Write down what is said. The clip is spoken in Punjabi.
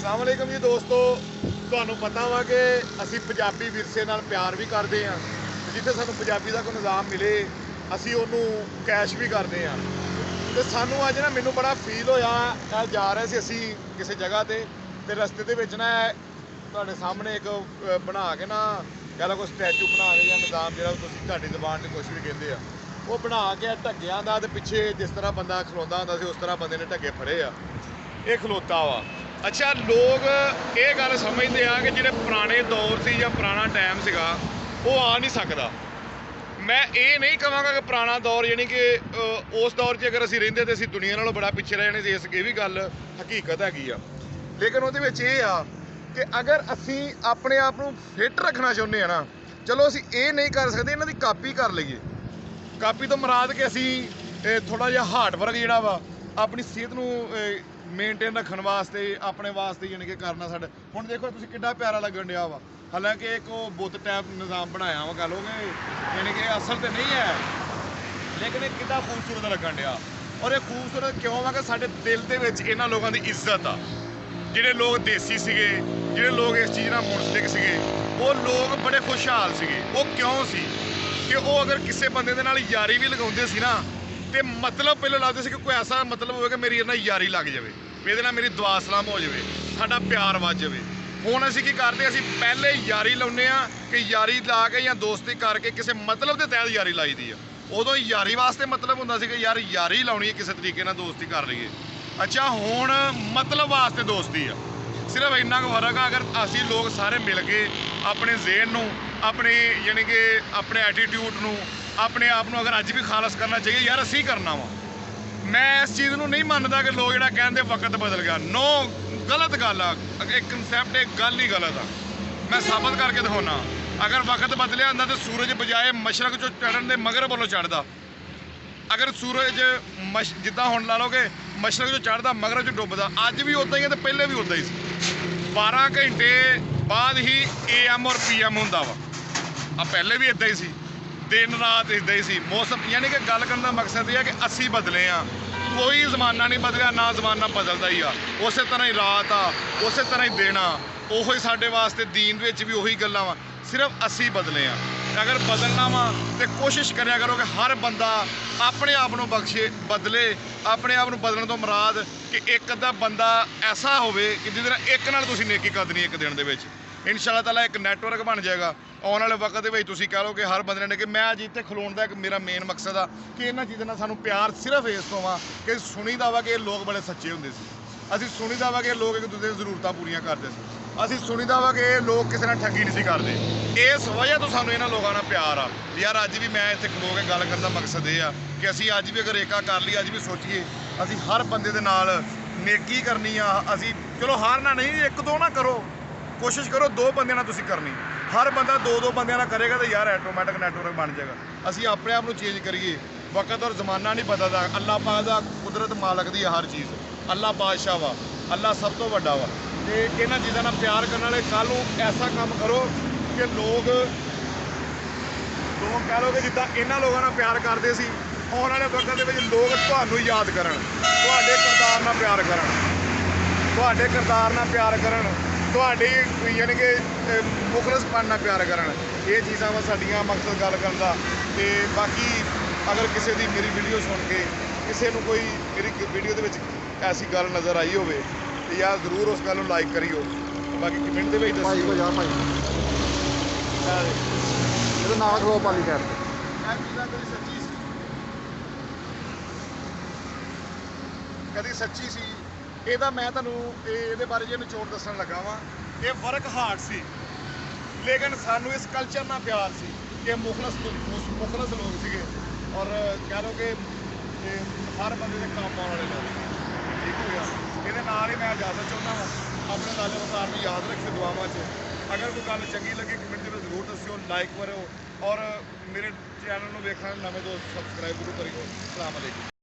अस्सलाम वालेकुम जी दोस्तों, ਤੁਹਾਨੂੰ ਪਤਾ ਵਾ ਕਿ ਅਸੀਂ ਪੰਜਾਬੀ ਵਿਰਸੇ ਨਾਲ ਪਿਆਰ ਵੀ ਕਰਦੇ ਹਾਂ। ਜਿੱਥੇ ਸਾਨੂੰ ਪੰਜਾਬੀ ਦਾ ਕੋਈ ਨਿਜ਼ਾਮ ਮਿਲੇ ਅਸੀਂ ਉਹਨੂੰ ਕੈਸ਼ ਵੀ ਕਰਦੇ ਹਾਂ। ਤੇ ਸਾਨੂੰ ਅੱਜ ਨਾ ਮੈਨੂੰ ਬੜਾ ਫੀਲ ਹੋਇਆ, ਜਾ ਰਹੇ ਸੀ ਅਸੀਂ ਕਿਸੇ ਜਗ੍ਹਾ ਤੇ ਰਸਤੇ ਦੇ ਵਿੱਚ ਨਾ ਤੁਹਾਡੇ ਸਾਹਮਣੇ ਇੱਕ ਬਣਾ ਕੇ ਨਾ ਕਹਿ ਲਓ ਕੋਈ ਸਟੈਚੂ ਬਣਾ ਕੇ ਜਾਂ ਨਿਜ਼ਾਮ ਜਿਹੜਾ ਤੁਸੀਂ ਤੁਹਾਡੀ ਜ਼ੁਬਾਨ 'ਚ ਕੁਛ ਵੀ ਕਹਿੰਦੇ ਆ ਉਹ ਬਣਾ ਕੇ ਢੱਗਿਆਂ ਦਾ, ਤੇ ਪਿੱਛੇ ਜਿਸ ਤਰ੍ਹਾਂ ਬੰਦਾ ਖਲੋਂਦਾ ਹੁੰਦਾ ਸੀ ਉਸ ਤਰ੍ਹਾਂ ਬੰਦੇ ਨੇ ਢੱਗੇ ਫੜੇ ਆ। ਇਹ ਖਲੋਤਾ ਵਾ। ਅੱਛਾ, ਲੋਕ ਇਹ ਗੱਲ ਸਮਝਦੇ ਆ ਕਿ ਜਿਹੜੇ ਪੁਰਾਣੇ ਦੌਰ ਸੀ ਜਾਂ ਪੁਰਾਣਾ ਟਾਈਮ ਸੀਗਾ ਉਹ ਆ ਨਹੀਂ ਸਕਦਾ। ਮੈਂ ਇਹ ਨਹੀਂ ਕਹਾਂਗਾ ਕਿ ਪੁਰਾਣਾ ਦੌਰ ਯਾਨੀ ਕਿ ਉਸ ਦੌਰ 'ਚ ਅਗਰ ਅਸੀਂ ਰਹਿੰਦੇ ਤਾਂ ਅਸੀਂ ਦੁਨੀਆ ਨਾਲੋਂ ਬੜਾ ਪਿੱਛੇ ਰਹਿ ਜਾਣੇ ਸੀ। ਇਹ ਵੀ ਗੱਲ ਹਕੀਕਤ ਹੈਗੀ ਆ, ਲੇਕਿਨ ਉਹਦੇ ਵਿੱਚ ਇਹ ਆ ਕਿ ਅਗਰ ਅਸੀਂ ਆਪਣੇ ਆਪ ਨੂੰ ਫਿੱਟ ਰੱਖਣਾ ਚਾਹੁੰਦੇ ਆ ਨਾ, ਚਲੋ ਅਸੀਂ ਇਹ ਨਹੀਂ ਕਰ ਸਕਦੇ, ਇਹਨਾਂ ਦੀ ਕਾਪੀ ਕਰ ਲਈਏ। ਕਾਪੀ ਤੋਂ ਮੁਰਾਦ ਕਿ ਅਸੀਂ ਥੋੜ੍ਹਾ ਜਿਹਾ ਹਾਰਡ ਵਰਕ ਜਿਹੜਾ ਵਾ ਆਪਣੀ ਸਿਹਤ ਨੂੰ ਮੇਨਟੇਨ ਰੱਖਣ ਵਾਸਤੇ ਆਪਣੇ ਵਾਸਤੇ ਯਾਨੀ ਕਿ ਕਰਨਾ। ਸਾਡੇ ਹੁਣ ਦੇਖੋ ਤੁਸੀਂ ਕਿੱਡਾ ਪਿਆਰਾ ਲੱਗਣ ਡਿਆ ਵਾ, ਹਾਲਾਂਕਿ ਇੱਕ ਉਹ ਬੁੱਤ ਟਾਈਪ ਨਿਜ਼ਾਮ ਬਣਾਇਆ ਵਾ, ਕਹ ਲੋਗੇ ਯਾਨੀ ਕਿ ਅਸਲ ਤੇ ਨਹੀਂ ਹੈ, ਲੇਕਿਨ ਇਹ ਕਿੱਡਾ ਖੂਬਸੂਰਤ ਲੱਗਣ ਡਿਆ। ਔਰ ਇਹ ਖੂਬਸੂਰਤ ਕਿਉਂ ਵਾ ਕਿ ਸਾਡੇ ਦਿਲ ਦੇ ਵਿੱਚ ਇਹਨਾਂ ਲੋਕਾਂ ਦੀ ਇੱਜ਼ਤ ਆ। ਜਿਹੜੇ ਲੋਕ ਦੇਸੀ ਸੀਗੇ, ਜਿਹੜੇ ਲੋਕ ਇਸ ਚੀਜ਼ ਨਾਲ ਮੁਨਸਲਿਕ ਸੀਗੇ, ਉਹ ਲੋਕ ਬੜੇ ਖੁਸ਼ਹਾਲ ਸੀਗੇ। ਉਹ ਕਿਉਂ ਸੀ ਕਿ ਉਹ ਅਗਰ ਕਿਸੇ ਬੰਦੇ ਦੇ ਨਾਲ ਯਾਰੀ ਵੀ ਲਗਾਉਂਦੇ ਸੀ ਨਾ ਤੇ ਮਤਲਬ ਪਹਿਲਾਂ ਲਾਉਂਦੇ ਸੀ ਕਿ ਕੋਈ ਐਸਾ ਮਤਲਬ ਹੋਵੇ ਕਿ ਮੇਰੀ ਇਹਦੇ ਨਾਲ ਯਾਰੀ ਲੱਗ ਜਾਵੇ, ਇਹਦੇ ਨਾਲ ਮੇਰੀ ਦੁਆ ਸਲਾਮ ਹੋ ਜਾਵੇ, ਸਾਡਾ ਪਿਆਰ ਵੱਜ ਜਾਵੇ। ਹੁਣ ਅਸੀਂ ਕੀ ਕਰਦੇ, ਅਸੀਂ ਪਹਿਲੇ ਯਾਰੀ ਲਾਉਂਦੇ ਆ ਕਿ ਯਾਰੀ ਲਾ ਕੇ ਜਾਂ ਦੋਸਤੀ ਕਰਕੇ ਕਿਸੇ ਮਤਲਬ ਦੇ ਤਹਿਤ ਯਾਰੀ ਲਾਈਦੀ ਆ। ਉਦੋਂ ਯਾਰੀ ਵਾਸਤੇ ਮਤਲਬ ਹੁੰਦਾ ਸੀ ਕਿ ਯਾਰ ਯਾਰੀ ਲਾਉਣੀ ਹੈ, ਕਿਸੇ ਤਰੀਕੇ ਨਾਲ ਦੋਸਤੀ ਕਰ ਲਈਏ। ਅੱਛਾ, ਹੁਣ ਮਤਲਬ ਵਾਸਤੇ ਦੋਸਤੀ ਆ। ਸਿਰਫ ਇੰਨਾ ਕੁ ਫਰਕ ਆ, ਅਗਰ ਅਸੀਂ ਲੋਕ ਸਾਰੇ ਮਿਲ ਕੇ ਆਪਣੇ ਜ਼ੇਨ ਨੂੰ, ਆਪਣੇ ਯਾਨੀ ਕਿ ਆਪਣੇ ਐਟੀਟਿਊਡ ਨੂੰ, ਆਪਣੇ ਆਪ ਨੂੰ ਅਗਰ ਅੱਜ ਵੀ ਖਾਲਸ ਕਰਨਾ ਚਾਹੀਏ, ਯਾਰ ਅਸੀਂ ਕਰਨਾ ਵਾ। ਮੈਂ ਇਸ ਚੀਜ਼ ਨੂੰ ਨਹੀਂ ਮੰਨਦਾ ਕਿ ਲੋਕ ਜਿਹੜਾ ਕਹਿੰਦੇ ਵਕਤ ਬਦਲ ਗਿਆ। ਨੋ, ਗਲਤ ਗੱਲ ਆ। ਇੱਕ ਕਨਸੈਪਟ, ਇੱਕ ਗੱਲ ਹੀ ਗਲਤ ਆ। ਮੈਂ ਸਾਬਤ ਕਰਕੇ ਦਿਖਾਉਣਾ। ਅਗਰ ਵਕਤ ਬਦਲਿਆ ਹੁੰਦਾ ਤਾਂ ਸੂਰਜ ਬਜਾਏ ਮਸ਼ਰਕ 'ਚੋਂ ਚੜ੍ਹਨ ਦੇ ਮਗਰਬ ਵੱਲੋਂ ਚੜ੍ਹਦਾ। ਅਗਰ ਸੂਰਜ ਜਿੱਦਾਂ ਹੁਣ ਲਾ ਲਓ ਕਿ ਮਸ਼ਰਕ 'ਚੋਂ ਚੜ੍ਹਦਾ ਮਗਰਬ 'ਚ ਡੁੱਬਦਾ, ਅੱਜ ਵੀ ਉੱਦਾਂ ਹੀ ਹੈ ਤੇ ਪਹਿਲੇ ਵੀ ਉੱਦਾਂ ਹੀ ਸੀ। 12 ਘੰਟੇ ਬਾਅਦ ਹੀ AM ਔਰ PM ਹੁੰਦਾ ਵਾ। ਆ ਪਹਿਲੇ ਵੀ ਇੱਦਾਂ ਹੀ ਸੀ, ਦਿਨ ਰਾਤ ਇੱਦਾਂ ਹੀ ਸੀ। ਮੌਸਮ ਯਾਨੀ ਕਿ ਗੱਲ ਕਰਨ ਦਾ ਮਕਸਦ ਇਹ ਹੈ ਕਿ ਅਸੀਂ ਬਦਲੇ ਆ। ਕੋਈ ਜ਼ਮਾਨਾ ਨਹੀਂ ਬਦਲਿਆ, ਨਾ ਜ਼ਮਾਨਾ ਬਦਲਦਾ ਹੀ ਆ। ਉਸੇ ਤਰ੍ਹਾਂ ਹੀ ਰਾਤ ਆ, ਉਸੇ ਤਰ੍ਹਾਂ ਹੀ ਦਿਨ ਆ। ਉਹੋ ਹੀ ਸਾਡੇ ਵਾਸਤੇ ਦੀਨ ਵਿੱਚ ਵੀ ਉਹੀ ਗੱਲਾਂ ਵਾ, ਸਿਰਫ ਅਸੀਂ ਬਦਲੇ ਆ। ਅਗਰ ਬਦਲਣਾ ਵਾ ਤੇ ਕੋਸ਼ਿਸ਼ ਕਰਿਆ ਕਰੋ ਕਿ ਹਰ ਬੰਦਾ ਆਪਣੇ ਆਪ ਨੂੰ ਬਦਲੇ। ਆਪਣੇ ਆਪ ਨੂੰ ਬਦਲਣ ਤੋਂ ਮੁਰਾਦ ਕਿ ਇੱਕ ਅੱਧਾ ਬੰਦਾ ਐਸਾ ਹੋਵੇ ਕਿ ਜਿਹਦੇ ਨਾਲ ਇੱਕ ਨਾਲ ਤੁਸੀਂ ਨੇਕੀ ਕਰਨੀ ਇੱਕ ਦਿਨ ਦੇ ਵਿੱਚ। ਇਨਸ਼ਾ ਅੱਲਾਹ ਤਾਲਾ ਇੱਕ ਨੈਟਵਰਕ ਬਣ ਜਾਏਗਾ। ਆਉਣ ਵਾਲੇ ਵਕਤ ਦੇ ਵਿੱਚ ਤੁਸੀਂ ਕਹਿ ਲਓ ਕਿ ਹਰ ਬੰਦੇ ਨੇ ਕਿ ਮੈਂ ਅੱਜ ਇੱਥੇ ਖਲੋਣ ਦਾ ਇੱਕ ਮੇਰਾ ਮੇਨ ਮਕਸਦ ਆ ਕਿ ਇਹਨਾਂ ਚੀਜ਼ਾਂ ਨਾਲ ਸਾਨੂੰ ਪਿਆਰ ਸਿਰਫ ਇਸ ਤੋਂ ਵਾ ਕਿ ਸੁਣੀਦਾ ਵਾ ਕਿ ਇਹ ਲੋਕ ਬੜੇ ਸੱਚੇ ਹੁੰਦੇ ਸੀ। ਅਸੀਂ ਸੁਣੀਦਾ ਵਾ ਕਿ ਇਹ ਲੋਕ ਇੱਕ ਦੂਜੇ ਦੀ ਜ਼ਰੂਰਤਾਂ ਪੂਰੀਆਂ ਕਰਦੇ ਸੀ। ਅਸੀਂ ਸੁਣੀਦਾ ਵਾ ਕਿ ਇਹ ਲੋਕ ਕਿਸੇ ਨਾਲ ਠੱਗੀ ਨਹੀਂ ਸੀ ਕਰਦੇ। ਇਸ ਵਜ੍ਹਾ ਤੋਂ ਸਾਨੂੰ ਇਹਨਾਂ ਲੋਕਾਂ ਨਾਲ ਪਿਆਰ ਆ। ਯਾਰ ਅੱਜ ਵੀ ਮੈਂ ਇੱਥੇ ਖਲੋ ਕੇ ਗੱਲ ਕਰਨ ਦਾ ਮਕਸਦ ਇਹ ਆ ਕਿ ਅਸੀਂ ਅੱਜ ਵੀ ਅਗਰ ਏਕਾ ਕਰ ਲਈ, ਅੱਜ ਵੀ ਸੋਚੀਏ ਅਸੀਂ ਹਰ ਬੰਦੇ ਦੇ ਨਾਲ ਨੇਕੀ ਕਰਨੀ ਆ। ਅਸੀਂ ਚਲੋ ਹਾਰਨਾ ਨਹੀਂ, ਇੱਕ ਦੋ ਨਾ ਕਰੋ, ਕੋਸ਼ਿਸ਼ ਕਰੋ 2 ਬੰਦਿਆਂ ਨਾਲ ਤੁਸੀਂ ਕਰਨੀ। ਹਰ ਬੰਦਾ 2-2 ਬੰਦਿਆਂ ਨਾਲ ਕਰੇਗਾ ਤਾਂ ਯਾਰ ਆਟੋਮੈਟਿਕ ਨੈਟਵਰਕ ਬਣ ਜਾਏਗਾ। ਅਸੀਂ ਆਪਣੇ ਆਪ ਨੂੰ ਚੇਂਜ ਕਰੀਏ। ਵਕਤ ਔਰ ਜ਼ਮਾਨਾ ਨਹੀਂ ਬਦਲਦਾ। ਅੱਲਾਹ ਪਾਕ ਦਾ ਕੁਦਰਤ ਮਾਲਕ ਦੀ ਹਰ ਚੀਜ਼। ਅੱਲਾਹ ਬਾਦਸ਼ਾਹ ਵਾ, ਅੱਲਾਹ ਸਭ ਤੋਂ ਵੱਡਾ ਵਾ। ਤੇ ਇਹਨਾਂ ਚੀਜ਼ਾਂ ਨਾਲ ਪਿਆਰ ਕਰਨ ਵਾਲੇ ਕੱਲ੍ਹ ਨੂੰ ਐਸਾ ਕੰਮ ਕਰੋ ਕਿ ਲੋਕ ਕਹਿ ਲਓ ਕਿ ਜਿੱਦਾਂ ਇਹਨਾਂ ਲੋਕਾਂ ਨਾਲ ਪਿਆਰ ਕਰਦੇ ਸੀ, ਆਉਣ ਵਾਲੇ ਵਕਤ ਦੇ ਵਿੱਚ ਲੋਕ ਤੁਹਾਨੂੰ ਯਾਦ ਕਰਨ, ਤੁਹਾਡੇ ਕਿਰਦਾਰ ਨਾਲ ਪਿਆਰ ਕਰਨ, ਤੁਹਾਡੇ ਕਿਰਦਾਰ ਨਾਲ ਪਿਆਰ ਕਰਨ, ਤੁਹਾਡੀ ਯਾਨੀ ਕਿ ਮੁਖਲਸਪਨ ਨਾਲ ਪਿਆਰ ਕਰਨ। ਇਹ ਚੀਜ਼ਾਂ ਵਾ ਸਾਡੀਆਂ ਮਕਸਦ ਗੱਲ ਕਰਨ ਦਾ। ਤੇ ਬਾਕੀ ਅਗਰ ਕਿਸੇ ਦੀ ਮੇਰੀ ਵੀਡੀਓ ਸੁਣ ਕੇ ਕਿਸੇ ਨੂੰ ਕੋਈ ਮੇਰੀ ਵੀਡੀਓ ਦੇ ਵਿੱਚ ਐਸੀ ਗੱਲ ਨਜ਼ਰ ਆਈ ਹੋਵੇ ਤੇ ਯਾਰ ਜ਼ਰੂਰ ਉਸ ਗੱਲ ਨੂੰ ਲਾਈਕ ਕਰਿਓ। ਬਾਕੀ ਕਮੈਂਟ ਦੇ ਵਿੱਚ ਦੱਸਿਓ। ਇਹਦਾ ਨਾਮ ਖਲੋ ਪਾਲੀ ਕਰ ਇਹ ਚੀਜ਼ਾਂ ਕਦੀ ਸੱਚੀ ਸੀ, ਕਦੀ ਸੱਚੀ ਸੀ। ਇਹਦਾ ਮੈਂ ਤੁਹਾਨੂੰ ਇਹਦੇ ਬਾਰੇ ਜੇ ਨਿਚੋੜ ਦੱਸਣ ਲੱਗਾ ਵਾਂ। ਇਹ ਵਰਕ ਹਾਰਡ ਸੀ, ਲੇਕਿਨ ਸਾਨੂੰ ਇਸ ਕਲਚਰ ਨਾਲ ਪਿਆਰ ਸੀ ਕਿ ਮੁਖਲਸ ਲੋਕ ਸੀਗੇ। ਔਰ ਕਹਿ ਲਓ ਕਿ ਹਰ ਬੰਦੇ ਦੇ ਕੰਮ ਆਉਣ ਵਾਲੇ ਲੋਕ। ਠੀਕ ਹੋ ਗਿਆ। ਇਹਦੇ ਨਾਲ ਹੀ ਮੈਂ ਇਜਾਜ਼ਤ ਚਾਹੁੰਦਾ ਵਾਂ। ਆਪਣੇ ਲਾਲੇ ਵਕਾਰ ਨੂੰ ਯਾਦ ਰੱਖਿਓ ਦੁਆਵਾਂ 'ਚ। ਅਗਰ ਕੋਈ ਗੱਲ ਚੰਗੀ ਲੱਗੀ ਕਮੈਂਟ ਦੇ ਵਿੱਚ ਜ਼ਰੂਰ ਦੱਸਿਓ, ਲਾਈਕ ਕਰਿਓ ਔਰ ਮੇਰੇ ਚੈਨਲ ਨੂੰ ਵੇਖਣ ਨਵੇਂ ਦੋਸਤ ਸਬਸਕ੍ਰਾਈਬ ਜ਼ਰੂਰ ਕਰਿਓ। ਅਸਲਾਮ ਅਲੈਕੁਮ।